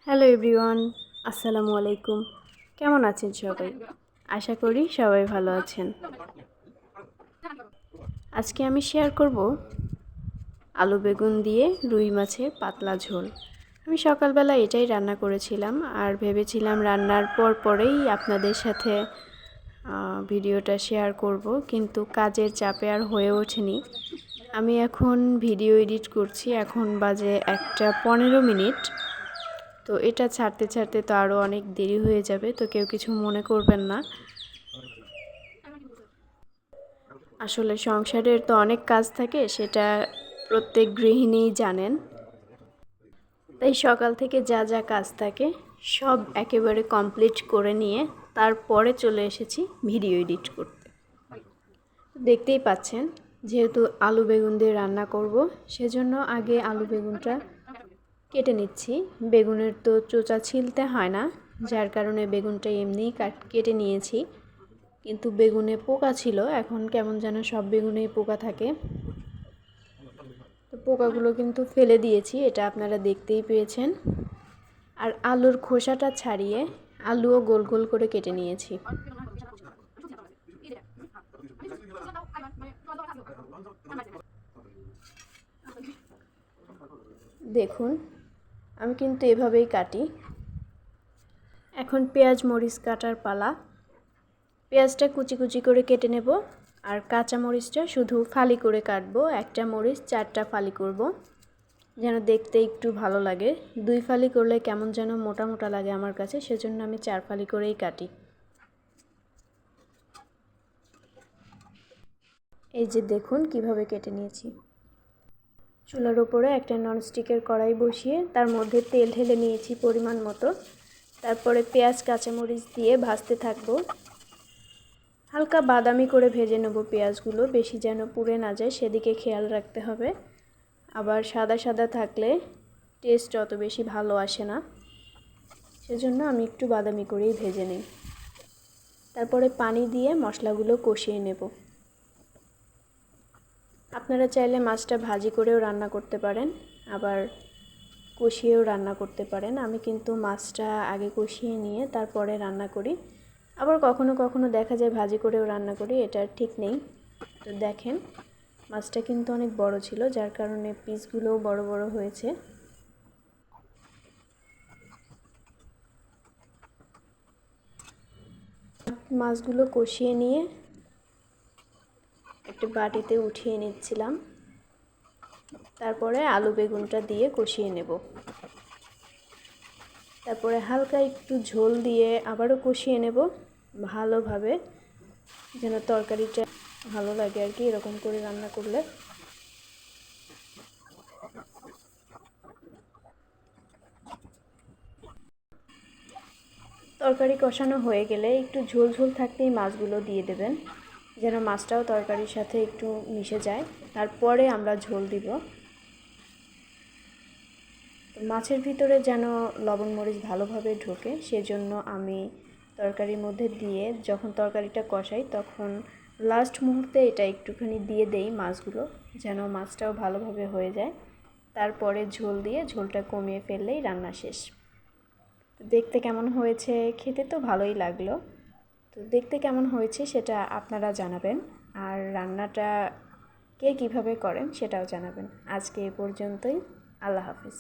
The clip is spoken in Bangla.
হ্যালো এভরিওয়ান, আসসালামু আলাইকুম। কেমন আছেন সবাই? আশা করি সবাই ভালো আছেন। আজকে আমি শেয়ার করব আলু বেগুন দিয়ে রুই মাছের পাতলা ঝোল। আমি সকালবেলা এটাই রান্না করেছিলাম আর ভেবেছিলাম রান্নার পরেই আপনাদের সাথে ভিডিওটা শেয়ার করব, কিন্তু কাজের চাপে আর হয়ে ওঠেনি। আমি এখন ভিডিও এডিট করছি, এখন বাজে 1:15। তো এটা ছাড়তে ছাড়তে তো আরও অনেক দেরি হয়ে যাবে, তো কেউ কিছু মনে করবেন না। আসলে সংসারের তো অনেক কাজ থাকে, সেটা প্রত্যেক গৃহিণীই জানেন। তাই সকাল থেকে যা যা কাজ থাকে সব একেবারে কমপ্লিট করে নিয়ে তারপরে চলে এসেছি ভিডিও এডিট করতে। দেখতেই পাচ্ছেন, যেহেতু আলু বেগুন দিয়ে রান্না করব, সেজন্য আগে আলু বেগুনটা কেটে নিচ্ছি। বেগুনের তো চোচা ছিলতে হয় না, যার কারণে বেগুনটা এমনিই কেটে নিয়েছি। কিন্তু বেগুনে পোকা ছিল, এখন কেমন যেন সব বেগুনেই পোকা থাকে। তো পোকাগুলো কিন্তু ফেলে দিয়েছি, এটা আপনারা দেখতেই পেয়েছেন। আর আলুর খোসাটা ছাড়িয়ে আলুও গোল গোল করে কেটে নিয়েছি। দেখুন, আমি কিন্তু এভাবেই কাটি। এখন পেঁয়াজ মরিচ কাটার পালা। পেঁয়াজটা কুচি কুচি করে কেটে নেব, আর কাঁচা মরিচটা শুধু ফালি করে কাটবো। একটা মরিচ 4টা ফালি করব, যেন দেখতে একটু ভালো লাগে। 2 ফালি করলে কেমন যেন মোটা মোটা লাগে আমার কাছে, সেজন্য আমি 4 ফালি করেই কাটি। এই যে দেখুন কিভাবে কেটে নিয়েছি। চুলার উপরে একটা ননস্টিকের কড়াই বসিয়ে তার মধ্যে তেল ঢেলে নিয়েছি পরিমাণ মতো। তারপরে পেঁয়াজ কাঁচামরিচ দিয়ে ভাজতে থাকবো। হালকা বাদামি করে ভেজে নেব পেঁয়াজগুলো, বেশি যেন পুড়ে না যায় সেদিকে খেয়াল রাখতে হবে। আবার সাদা সাদা থাকলে টেস্ট অত বেশি ভালো আসে না, সেজন্য আমি একটু বাদামি করেই ভেজে নিই। তারপরে পানি দিয়ে মশলাগুলো কষিয়ে নেব। আপনারা চাইলে মাছটা ভাজি করেও রান্না করতে পারেন, আবার কষিয়েও রান্না করতে পারেন। আমি কিন্তু মাছটা আগে কষিয়ে নিয়ে তারপরে রান্না করি। আবার কখনো কখনো দেখা যায় ভাজি করেও রান্না করি, এটা ঠিক নেই। তো দেখেন, মাছটা কিন্তু অনেক বড় ছিল, যার কারণে পিসগুলোও বড় বড় হয়েছে। মাছগুলো কষিয়ে নিয়ে একটা বাটিতে উঠিয়ে নিচ্ছিলাম। তারপরে আলু বেগুনটা দিয়ে কষিয়ে নেব। তারপরে হালকা একটু ঝোল দিয়ে আবারও কষিয়ে নেব ভালোভাবে, যেন তরকারিটা ভালো লাগে আর কি, এরকম করে রান্না করলে। তরকারি কষানো হয়ে গেলে একটু ঝোল ঝোল থাকতেই মাছগুলো দিয়ে দেবেন, যেন মাছটাও তরকারির সাথে একটু মিশে যায়। তারপরে আমরা ঝোল দিব। মাছের ভিতরে যেন লবণ মরিচ ভালোভাবে ঢোকে, সেজন্য আমি তরকারির মধ্যে দিয়ে যখন তরকারিটা কষাই তখন লাস্ট মুহূর্তে এটা একটুখানি দিয়ে দেই মাছগুলো, যেন মাছটাও ভালোভাবে হয়ে যায়। তারপরে ঝোল দিয়ে ঝোলটা কমিয়ে ফেললেই রান্না শেষ। দেখতে কেমন হয়েছে, খেতে তো ভালোই লাগলো। তো দেখতে কেমন হয়েছে সেটা আপনারা জানাবেন, আর রান্নাটা কে কীভাবে করেন সেটাও জানাবেন। আজকে এ পর্যন্তই। আল্লাহ হাফিজ।